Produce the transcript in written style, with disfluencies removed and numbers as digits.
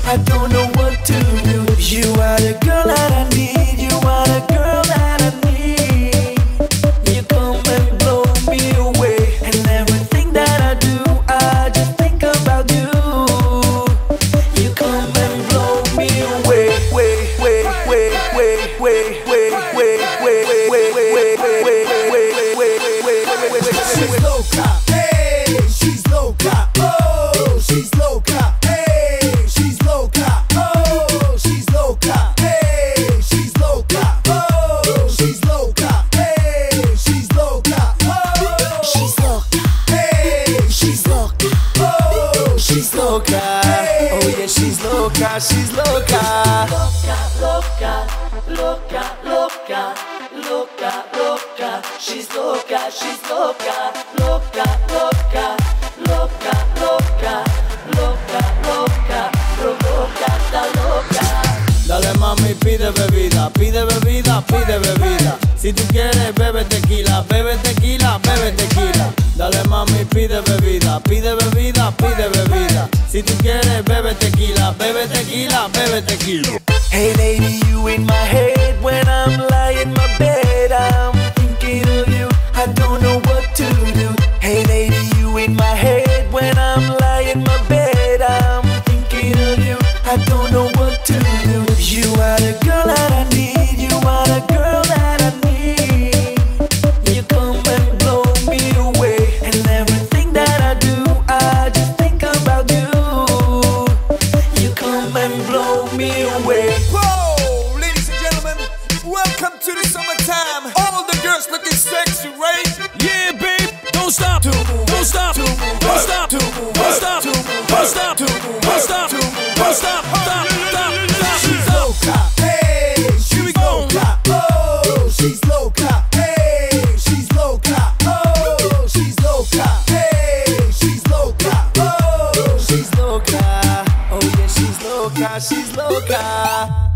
I don't know what to do. You are the girl that I need. You are the girl that I need. You come and blow me away, and everything that I do, I just think about you. You come and blow me away. She's loca, hey, she's loca, oh, she's loca, hey, she's loca, oh, she's loca, hey, she's loca, oh, she's loca, hey, she's loca, oh, she's loca, hey, she's loca, oh, she's loca, Oh yeah, she's loca, she's loca. Loca, loca, loca, loca, loca, she's loca, she's loca, loca, loca, loca, loca, loca, loca, provoca, está loca. Dale mami, pide bebida, pide bebida, pide bebida. Si tú quieres, bebe tequila, bebe tequila, bebe tequila. Dale mami, pide bebida, pide bebida, pide bebida. Si tú quieres, bebe tequila, bebe tequila, bebe tequila. Hey lady, you in my head when I'm lying in my bed. I'm thinking of you, I don't know what to do. Hey lady, you in my head when I'm lying in my bed. I'm thinking of you, I don't know what to do. You are the girl that I need. You are the girl that I need. You come and blow me away, and everything that I do, I just think about you. You come and blow me away. Whoa, ladies and gentlemen, welcome to the summertime. All the girls looking sexy, right? Yeah, babe, don't stop, don't stop, don't stop, don't stop, don't stop, don't stop, don't stop, stop. She's loca, hey, she's loca, oh, she's loca, hey, she's loca, oh, she's loca, hey, she's loca, oh, she's She's loca, oh yeah, she's loca, she's loca.